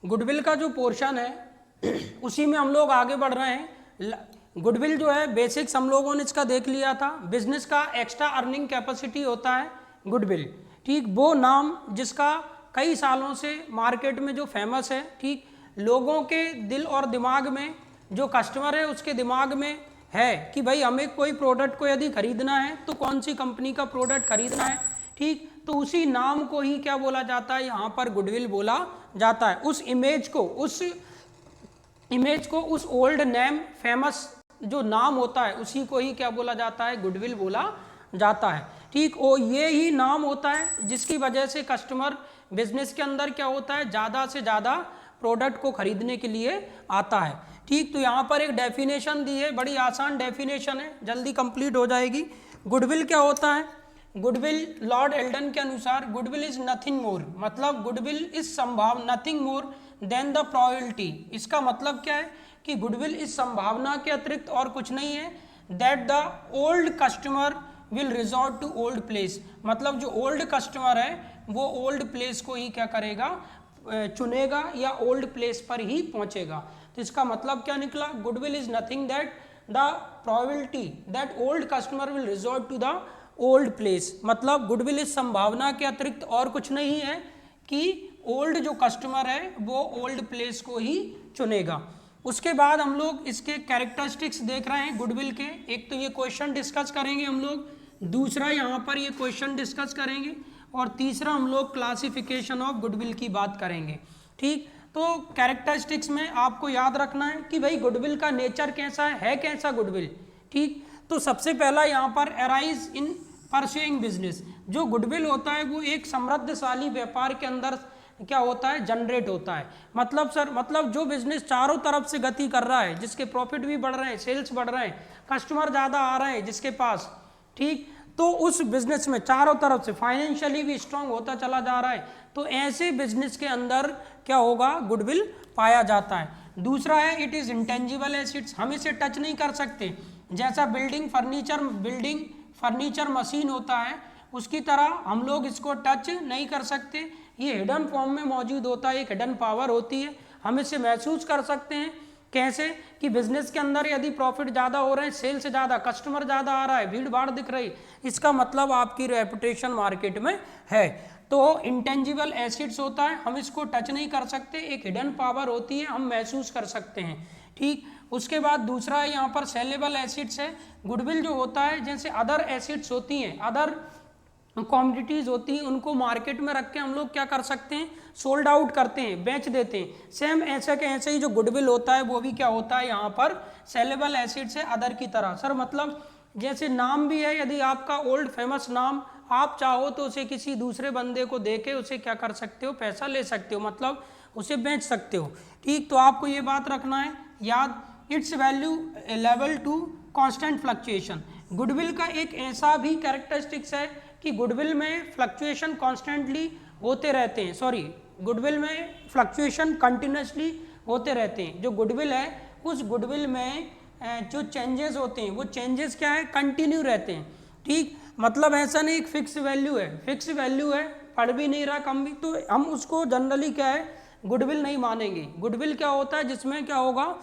Goodwill का जो portion है उसी में हम लोग आगे बढ़ रहे हैं। गुडविल जो है बेसिक्स हम लोगों ने इसका देख लिया था। बिजनेस का एक्स्ट्रा अर्निंग कैपेसिटी होता है गुडविल, ठीक, वो नाम जिसका कई सालों से मार्केट में जो फेमस है, ठीक, लोगों के दिल और दिमाग में, जो कस्टमर है उसके दिमाग में है कि भाई हमें कोई प्रोडक्ट को यदि खरीदना है तो कौन सी कंपनी का प्रोडक्ट खरीदना है, ठीक, तो उसी नाम को ही क्या बोला जाता है, यहाँ पर गुडविल बोला जाता है। उस इमेज को उस ओल्ड नेम, फेमस जो नाम होता है उसी को ही क्या बोला जाता है, गुडविल बोला जाता है, ठीक। और ये ही नाम होता है जिसकी वजह से कस्टमर बिजनेस के अंदर क्या होता है, ज़्यादा से ज़्यादा प्रोडक्ट को खरीदने के लिए आता है, ठीक। तो यहाँ पर एक डेफिनेशन दी है, बड़ी आसान डेफिनेशन है, जल्दी कंप्लीट हो जाएगी। गुडविल क्या होता है? गुडविल लॉर्ड एल्डन के अनुसार गुडविल इज नथिंग मोर, मतलब गुडविल इज संभाव nothing more than the probability. इसका मतलब क्या है कि गुडविल इस संभावना के अतिरिक्त और कुछ नहीं है, that the old customer will resort to old place, मतलब जो ओल्ड कस्टमर है वो ओल्ड प्लेस को ही क्या करेगा, चुनेगा या ओल्ड प्लेस पर ही पहुंचेगा। तो इसका मतलब क्या निकला, goodwill is nothing that the probability that old customer will resort to the old place, मतलब गुडविल इस संभावना के अतिरिक्त और कुछ नहीं है कि ओल्ड जो कस्टमर है वो ओल्ड प्लेस को ही चुनेगा। उसके बाद हम लोग इसके कैरेक्टरिस्टिक्स देख रहे हैं गुडविल के। एक तो ये क्वेश्चन डिस्कस करेंगे हम लोग, दूसरा यहाँ पर ये क्वेश्चन डिस्कस करेंगे, और तीसरा हम लोग क्लासिफिकेशन ऑफ गुडविल की बात करेंगे, ठीक। तो कैरेक्टरिस्टिक्स में आपको याद रखना है कि भाई गुडविल का नेचर कैसा है कैसा गुडविल, ठीक। तो सबसे पहला यहाँ पर अराइज इन परस्यूइंग बिजनेस, जो गुडविल होता है वो एक समृद्धशाली व्यापार के अंदर क्या होता है, जनरेट होता है। मतलब सर, मतलब जो बिजनेस चारों तरफ से गति कर रहा है, जिसके प्रॉफिट भी बढ़ रहे हैं, सेल्स बढ़ रहे हैं, कस्टमर ज़्यादा आ रहे हैं जिसके पास, ठीक, तो उस बिजनेस में चारों तरफ से फाइनेंशियली भी स्ट्रांग होता चला जा रहा है, तो ऐसे बिजनेस के अंदर क्या होगा, गुडविल पाया जाता है। दूसरा है इट इज़ इंटेंजिबल एसेट्स, हम इसे टच नहीं कर सकते, जैसा बिल्डिंग फर्नीचर मशीन होता है उसकी तरह हम लोग इसको टच नहीं कर सकते, ये हिडन फॉर्म में मौजूद होता है, एक हिडन पावर होती है, हम इसे महसूस कर सकते हैं। कैसे कि बिजनेस के अंदर यदि प्रॉफिट ज़्यादा हो रहे हैं, सेल से ज़्यादा, कस्टमर ज़्यादा आ रहा है, भीड़ भाड़ दिख रही, इसका मतलब आपकी रेपुटेशन मार्केट में है। तो इंटेंजिबल एसेट्स होता है, हम इसको टच नहीं कर सकते, एक हिडन पावर होती है, हम महसूस कर सकते हैं, ठीक। उसके बाद दूसरा है यहाँ पर सेलेबल एसेट्स है। गुडविल जो होता है, जैसे अदर एसेट्स होती हैं, अदर कॉमोडिटीज़ होती हैं, उनको मार्केट में रख के हम लोग क्या कर सकते हैं, सोल्ड आउट करते हैं, बेच देते हैं। सेम ऐसे के ऐसे ही जो गुडविल होता है वो भी क्या होता है, यहाँ पर सेलेबल एसेट्स है अदर की तरह। सर मतलब जैसे नाम भी है, यदि आपका ओल्ड फेमस नाम आप चाहो तो उसे किसी दूसरे बंदे को दे के उसे क्या कर सकते हो, पैसा ले सकते हो, मतलब उसे बेच सकते हो, ठीक। तो आपको ये बात रखना है याद, it's value level to constant fluctuation. Goodwill का एक ऐसा भी कैरेक्टरिस्टिक्स है कि गुडविल में फ्लक्चुएशन कॉन्स्टेंटली होते रहते हैं, सॉरी, गुडविल में फ्लक्चुएशन कंटिन्यूसली होते रहते हैं। जो गुडविल है उस गुडविल में जो चेंजेस होते हैं वो चेंजेस क्या है, कंटिन्यू रहते हैं, ठीक। मतलब ऐसा नहीं एक फिक्स वैल्यू है, फिक्स वैल्यू है, बढ़ भी नहीं रहा कम भी, तो हम उसको जनरली क्या है, गुडविल नहीं मानेंगे। गुडविल क्या होता है, जिसमें क्या होगा,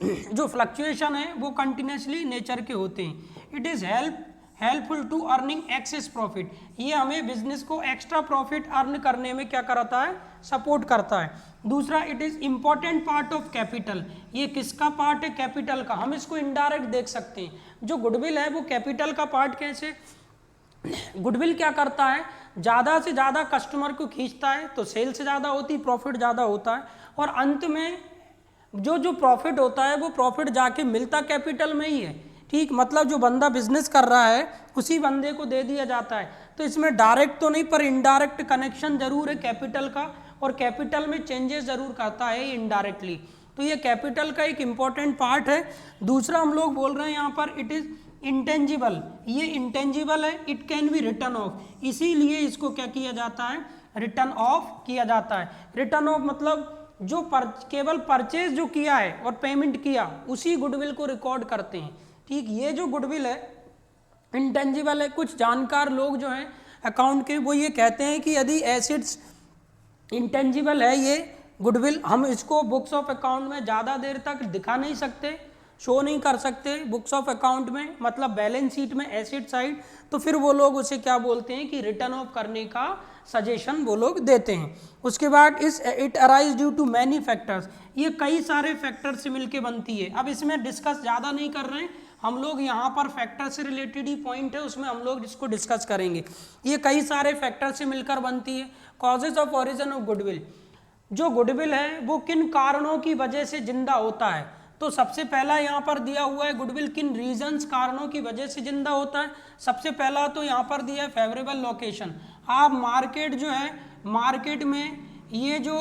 जो फ्लक्चुएशन है वो कंटिन्यूसली नेचर के होते हैं। It is helpful to earning excess profit, ये हमें बिजनेस को एक्स्ट्रा प्रॉफिट अर्न करने में क्या करता है, सपोर्ट करता है। दूसरा, it is important part of capital, ये किसका पार्ट है, कैपिटल का, हम इसको इनडायरेक्ट देख सकते हैं। जो गुडविल है वो कैपिटल का पार्ट कैसे, गुडविल क्या करता है, ज़्यादा से ज़्यादा कस्टमर को खींचता है, तो सेल से ज़्यादा होती, प्रॉफिट ज़्यादा होता है, और अंत में जो प्रॉफिट होता है वो प्रॉफिट जाके मिलता कैपिटल में ही है, ठीक। मतलब जो बंदा बिजनेस कर रहा है उसी बंदे को दे दिया जाता है, तो इसमें डायरेक्ट तो नहीं पर इनडायरेक्ट कनेक्शन जरूर है कैपिटल का, और कैपिटल में चेंजेस जरूर करता है इनडायरेक्टली, तो ये कैपिटल का एक इम्पॉर्टेंट पार्ट है। दूसरा हम लोग बोल रहे हैं यहाँ पर इट इज़ इंटेंजिबल, ये इंटेंजिबल है, it can be return of, इसीलिए इसको क्या किया जाता है, रिटर्न ऑफ किया जाता है। रिटर्न ऑफ मतलब जो केवल परचेज जो किया है और पेमेंट किया उसी गुडविल को रिकॉर्ड करते हैं, ठीक। ये जो गुडविल है इंटेंजिबल है। कुछ जानकार लोग जो हैं अकाउंट के वो ये कहते हैं कि यदि एसेट्स इंटेंजिबल है, ये गुडविल हम इसको बुक्स ऑफ अकाउंट में ज़्यादा देर तक दिखा नहीं सकते, शो नहीं कर सकते बुक्स ऑफ अकाउंट में, मतलब बैलेंस शीट में एसेट साइड, तो फिर वो लोग उसे क्या बोलते हैं कि रिटर्न ऑफ करने का सजेशन वो लोग देते हैं। उसके बाद it arise due to many factors, ये कई सारे फैक्टर से मिलके बनती है। अब इसमें डिस्कस ज़्यादा नहीं कर रहे हैं हम लोग, यहाँ पर फैक्टर से रिलेटेड ही पॉइंट है, उसमें हम लोग इसको डिस्कस करेंगे। ये कई सारे फैक्टर से मिलकर बनती है। Causes of origin of goodwill, जो गुडविल है वो किन कारणों की वजह से जिंदा होता है, तो सबसे पहला यहाँ पर दिया हुआ है गुडविल किन रीजंस कारणों की वजह से जिंदा होता है। सबसे पहला तो यहाँ पर दिया है फेवरेबल लोकेशन, आप मार्केट जो है, मार्केट में ये जो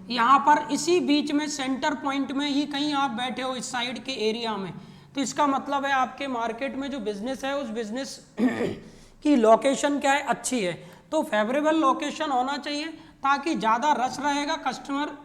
यहाँ पर इसी बीच में सेंटर पॉइंट में ही कहीं आप बैठे हो इस साइड के एरिया में, तो इसका मतलब है आपके मार्केट में जो बिजनेस है उस बिजनेस की लोकेशन क्या है, अच्छी है। तो फेवरेबल लोकेशन होना चाहिए ताकि ज़्यादा रश रहेगा, कस्टमर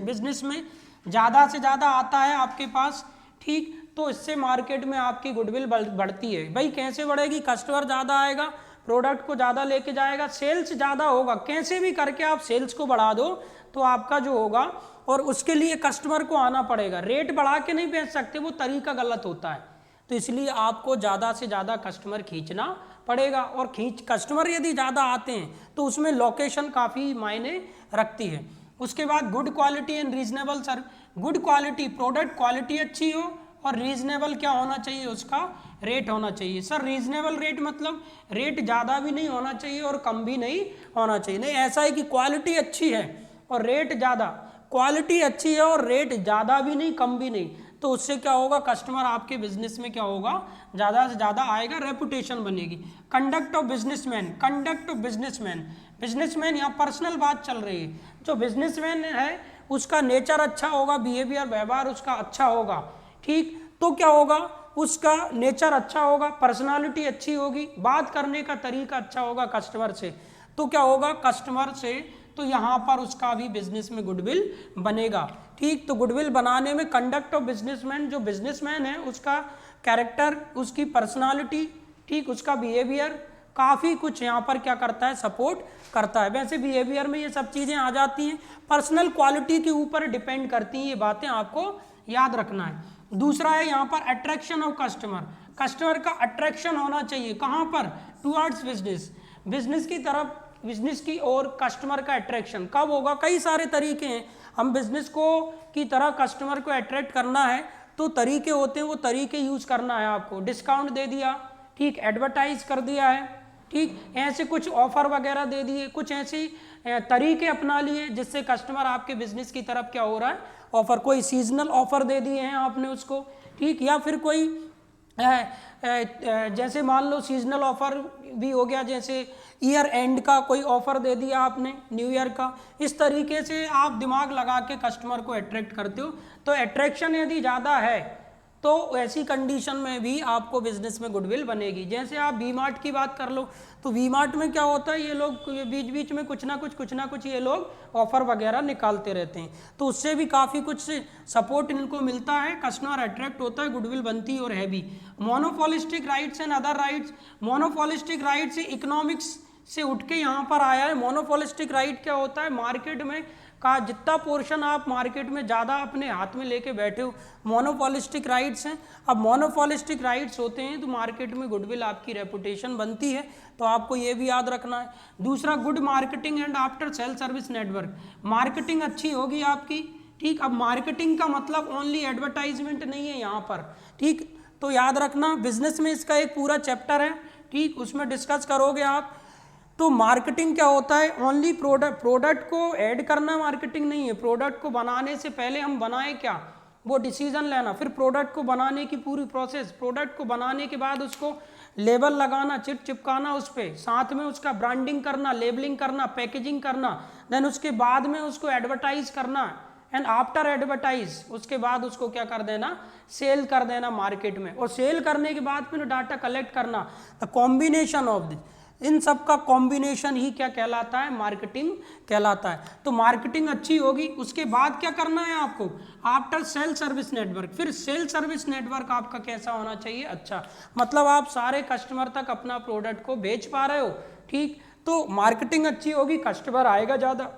बिजनेस में ज़्यादा से ज़्यादा आता है आपके पास, ठीक, तो इससे मार्केट में आपकी गुडविल बढ़ती है। भाई कैसे बढ़ेगी, कस्टमर ज़्यादा आएगा, प्रोडक्ट को ज़्यादा लेके जाएगा, सेल्स ज़्यादा होगा, कैसे भी करके आप सेल्स को बढ़ा दो तो आपका जो होगा, और उसके लिए कस्टमर को आना पड़ेगा, रेट बढ़ा के नहीं बेच सकते, वो तरीका गलत होता है, तो इसलिए आपको ज़्यादा से ज़्यादा कस्टमर खींचना पड़ेगा, और कस्टमर यदि ज़्यादा आते हैं तो उसमें लोकेशन काफ़ी मायने रखती है। उसके बाद good quality and reasonable sir, good quality, product quality अच्छी हो और रीजनेबल क्या होना चाहिए, उसका रेट होना चाहिए। सर रीजनेबल रेट मतलब रेट ज़्यादा भी नहीं होना चाहिए और कम भी नहीं होना चाहिए, नहीं ऐसा है कि क्वालिटी अच्छी है और रेट ज़्यादा, क्वालिटी अच्छी है और रेट ज़्यादा भी नहीं कम भी नहीं, तो उससे क्या होगा, कस्टमर आपके बिजनेस में क्या होगा, ज़्यादा से ज़्यादा आएगा, रेपुटेशन बनेगी। Conduct of businessman, conduct of businessman, businessman यहाँ पर्सनल बात चल रही है, जो बिजनेसमैन है उसका नेचर अच्छा होगा, बिहेवियर व्यवहार उसका अच्छा होगा, ठीक, तो क्या होगा, उसका नेचर अच्छा होगा, पर्सनालिटी अच्छी होगी, बात करने का तरीका अच्छा होगा कस्टमर से, तो क्या होगा कस्टमर से, तो यहाँ पर उसका भी बिजनेस में गुडविल बनेगा, ठीक। तो गुडविल बनाने में कंडक्ट ऑफ बिजनेसमैन, जो बिजनेसमैन है उसका कैरेक्टर, उसकी पर्सनालिटी, ठीक, उसका बिहेवियर काफ़ी कुछ यहाँ पर क्या करता है, सपोर्ट करता है। वैसे बिहेवियर में ये सब चीज़ें आ जाती हैं, पर्सनल क्वालिटी के ऊपर डिपेंड करती हैं, ये बातें आपको याद रखना है। दूसरा है यहाँ पर अट्रैक्शन ऑफ कस्टमर, कस्टमर का अट्रैक्शन होना चाहिए, कहाँ पर, टुवर्ड्स बिजनेस, बिजनेस की तरफ, बिजनेस की ओर कस्टमर का अट्रैक्शन कब होगा, कई सारे तरीके हैं, हम बिजनेस को की तरह कस्टमर को अट्रैक्ट करना है तो तरीके होते हैं, वो तरीके यूज करना है आपको, डिस्काउंट दे दिया, ठीक, एडवर्टाइज कर दिया है, ठीक, ऐसे कुछ ऑफर वगैरह दे दिए, कुछ ऐसी तरीके अपना लिए जिससे कस्टमर आपके बिजनेस की तरफ क्या हो रहा है, ऑफर, कोई सीजनल ऑफर दे दिए हैं आपने उसको, ठीक, या फिर कोई जैसे मान लो सीजनल ऑफर भी हो गया, जैसे ईयर एंड का कोई ऑफर दे दिया आपने, न्यू ईयर का, इस तरीके से आप दिमाग लगा के कस्टमर को अट्रैक्ट करते हो। तो अट्रैक्शन यदि ज़्यादा है तो ऐसी कंडीशन में भी आपको बिजनेस में गुडविल बनेगी। जैसे आप वी मार्ट की बात कर लो, तो वी मार्ट में क्या होता है, ये लोग बीच बीच में कुछ ना कुछ ये लोग ऑफर वगैरह निकालते रहते हैं, तो उससे भी काफ़ी कुछ सपोर्ट इनको मिलता है, कस्टमर अट्रैक्ट होता है, गुडविल बनती है और है भी। Monopolistic rights and other rights, monopolistic right से इकोनॉमिक्स से उठ के यहाँ पर आया है। मोनोपोलिस्टिक राइट क्या होता है, मार्केट में का जितना पोर्शन आप मार्केट में ज़्यादा अपने हाथ में लेके बैठे हो, मोनोपोलिस्टिक राइट्स हैं। अब मोनोपोलिस्टिक राइट्स होते हैं तो मार्केट में गुडविल आपकी रेपुटेशन बनती है, तो आपको ये भी याद रखना है। दूसरा, good marketing and after sale service network, marketing अच्छी होगी आपकी, ठीक। अब मार्केटिंग का मतलब ओनली एडवर्टाइजमेंट नहीं है यहाँ पर, ठीक, तो याद रखना बिजनेस में इसका एक पूरा चैप्टर है, ठीक, उसमें डिस्कस करोगे आप। तो मार्केटिंग क्या होता है, ओनली प्रोडक्ट को ऐड करना मार्केटिंग नहीं है, प्रोडक्ट को बनाने से पहले हम बनाए क्या, वो डिसीजन लेना, फिर प्रोडक्ट को बनाने की पूरी प्रोसेस, प्रोडक्ट को बनाने के बाद उसको लेबल लगाना, चिपकाना उस पर, साथ में उसका ब्रांडिंग करना, लेबलिंग करना, पैकेजिंग करना, देन उसके बाद में उसको एडवर्टाइज करना, एंड आफ्टर एडवर्टाइज उसके बाद उसको क्या कर देना, सेल कर देना मार्केट में, और सेल करने के बाद फिर डाटा कलेक्ट करना। द कॉम्बिनेशन ऑफ दिस, इन सब का कॉम्बिनेशन ही क्या कहलाता है, मार्केटिंग कहलाता है। तो मार्केटिंग अच्छी होगी, उसके बाद क्या करना है आपको, आफ्टर सेल सर्विस नेटवर्क, फिर सेल सर्विस नेटवर्क आपका कैसा होना चाहिए, अच्छा, मतलब आप सारे कस्टमर तक अपना प्रोडक्ट को बेच पा रहे हो, ठीक। तो मार्केटिंग अच्छी होगी, कस्टमर आएगा ज़्यादा,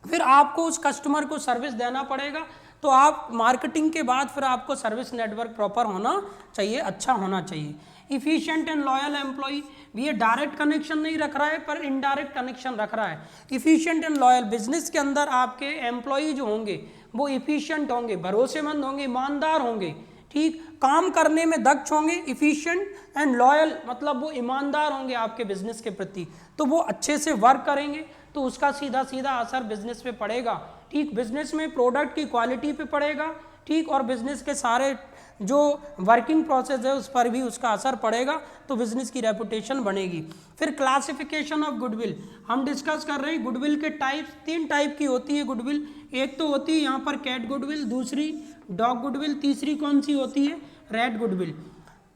फिर आपको उस कस्टमर को सर्विस देना पड़ेगा। तो आप मार्केटिंग के बाद फिर आपको सर्विस नेटवर्क प्रॉपर होना चाहिए, अच्छा होना चाहिए। इफिशिएंट एंड लॉयल एम्प्लॉय, ये डायरेक्ट कनेक्शन नहीं रख रहा है पर इनडायरेक्ट कनेक्शन रख रहा है। इफिशिएंट एंड लॉयल, बिजनेस के अंदर आपके एम्प्लॉय जो होंगे वो इफिशिएंट होंगे, भरोसेमंद होंगे, ईमानदार होंगे, ठीक, काम करने में दक्ष होंगे। इफिशिएंट एंड लॉयल मतलब वो ईमानदार होंगे आपके बिजनेस के प्रति, तो वो अच्छे से वर्क करेंगे, तो उसका सीधा सीधा असर बिजनेस पे पड़ेगा, ठीक। बिजनेस में प्रोडक्ट की क्वालिटी पे पड़ेगा, ठीक, और बिजनेस के सारे जो वर्किंग प्रोसेस है उस पर भी उसका असर पड़ेगा, तो बिजनेस की रेपुटेशन बनेगी। फिर क्लासिफिकेशन ऑफ गुडविल, हम डिस्कस कर रहे हैं गुडविल के टाइप्स, 3 टाइप की होती है गुडविल। एक तो होती है यहाँ पर कैट गुडविल, दूसरी डॉग गुडविल, तीसरी कौन सी होती है, रेड गुडविल।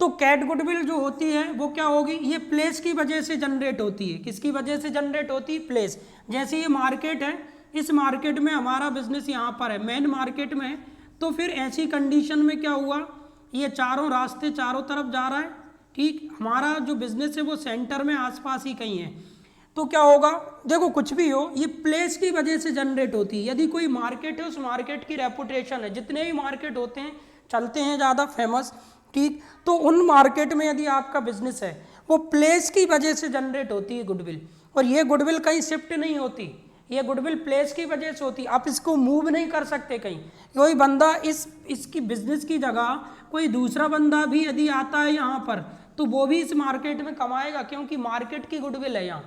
तो कैट गुडविल जो होती है वो क्या होगी, ये प्लेस की वजह से जनरेट होती है। किसकी वजह से जनरेट होती है, प्लेस। जैसे ये मार्केट है, इस मार्केट में हमारा बिजनेस यहाँ पर है, मेन मार्केट में है, तो फिर ऐसी कंडीशन में क्या हुआ, ये चारों रास्ते चारों तरफ जा रहा है, ठीक, हमारा जो बिजनेस है वो सेंटर में आसपास ही कहीं है, तो क्या होगा, देखो कुछ भी हो ये प्लेस की वजह से जनरेट होती है। यदि कोई मार्केट है, उस मार्केट की रेपुटेशन है, जितने भी मार्केट होते हैं चलते हैं ज़्यादा फेमस, ठीक, तो उन मार्केट में यदि आपका बिजनेस है वो प्लेस की वजह से जनरेट होती है गुडविल, और ये गुडविल कहीं शिफ्ट नहीं होती, ये गुडविल प्लेस की वजह से होती है। आप इसको मूव नहीं कर सकते कहीं, कोई बंदा इसकी बिजनेस की जगह कोई दूसरा बंदा भी यदि आता है यहाँ पर तो वो भी इस मार्केट में कमाएगा, क्योंकि मार्केट की गुडविल है यहाँ,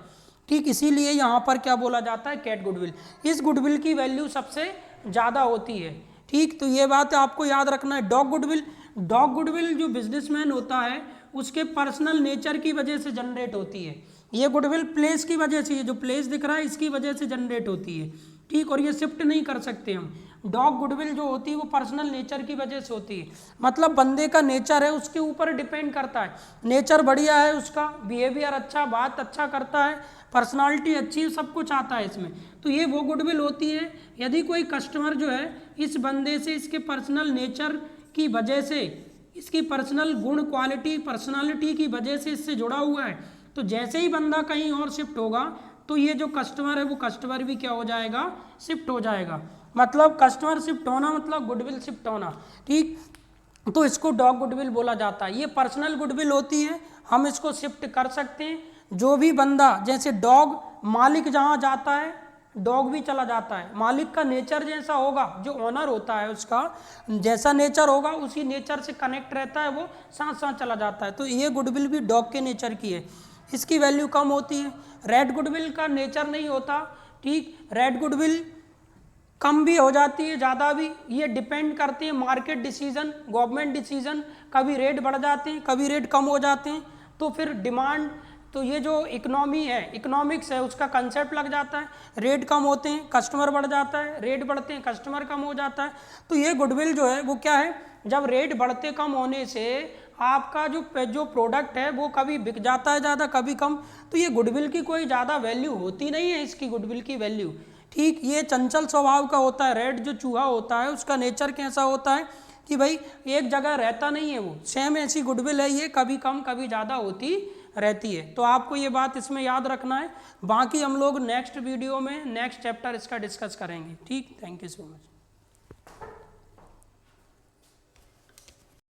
ठीक। इसीलिए यहाँ पर क्या बोला जाता है, कैट गुडविल। इस गुडविल की वैल्यू सबसे ज़्यादा होती है, ठीक, तो ये बात आपको याद रखना है। डॉग गुडविल, डॉग गुडविल जो बिजनेसमैन होता है उसके पर्सनल नेचर की वजह से जनरेट होती है। ये गुडविल प्लेस की वजह से, ये जो प्लेस दिख रहा है इसकी वजह से जनरेट होती है, ठीक, और ये शिफ्ट नहीं कर सकते हम। डॉग गुडविल जो होती है वो पर्सनल नेचर की वजह से होती है, मतलब बंदे का नेचर है उसके ऊपर डिपेंड करता है, नेचर बढ़िया है उसका, बिहेवियर अच्छा, बात अच्छा करता है, पर्सनालिटी अच्छी है, सब कुछ आता है इसमें, तो ये वो गुडविल होती है। यदि कोई कस्टमर जो है इस बंदे से इसके पर्सनल नेचर की वजह से, इसकी पर्सनल गुण, क्वालिटी, पर्सनालिटी की वजह से इससे जुड़ा हुआ है, तो जैसे ही बंदा कहीं और शिफ्ट होगा तो ये जो कस्टमर है वो कस्टमर भी क्या हो जाएगा, शिफ्ट हो जाएगा। मतलब कस्टमर शिफ्ट होना मतलब गुडविल शिफ्ट होना, ठीक, तो इसको डॉग गुडविल बोला जाता है। ये पर्सनल गुडविल होती है, हम इसको शिफ्ट कर सकते हैं। जो भी बंदा, जैसे डॉग, मालिक जहाँ जाता है डॉग भी चला जाता है, मालिक का नेचर जैसा होगा, जो ओनर होता है उसका जैसा नेचर होगा उसी नेचर से कनेक्ट रहता है, वो साथ साथ चला जाता है। तो ये गुडविल भी डॉग के नेचर की है, इसकी वैल्यू कम होती है। रेड गुडविल का नेचर नहीं होता, ठीक, रेड गुडविल कम भी हो जाती है, ज़्यादा भी, ये डिपेंड करते हैं मार्केट डिसीजन, गवर्नमेंट डिसीजन, कभी रेट बढ़ जाते हैं, कभी रेट कम हो जाते हैं, तो फिर डिमांड, तो ये जो इकोनॉमी है, इकोनॉमिक्स है, उसका कंसेप्ट लग जाता है, रेट कम होते हैं कस्टमर बढ़ जाता है, रेट बढ़ते हैं कस्टमर कम हो जाता है। तो ये गुडविल जो है वो क्या है, जब रेट बढ़ते कम होने से आपका जो प्रोडक्ट है वो कभी बिक जाता है ज़्यादा, कभी कम, तो ये गुडविल की कोई ज़्यादा वैल्यू होती नहीं है, इसकी गुडविल की वैल्यू, ठीक। ये चंचल स्वभाव का होता है, रेड जो चूहा होता है उसका नेचर कैसा होता है कि भाई एक जगह रहता नहीं है वो, सेम ऐसी गुडविल है, ये कभी कम कभी ज़्यादा होती रहती है। तो आपको ये बात इसमें याद रखना है। बाकी हम लोग नेक्स्ट वीडियो में नेक्स्ट चैप्टर इसका डिस्कस करेंगे, ठीक। Thank you so much.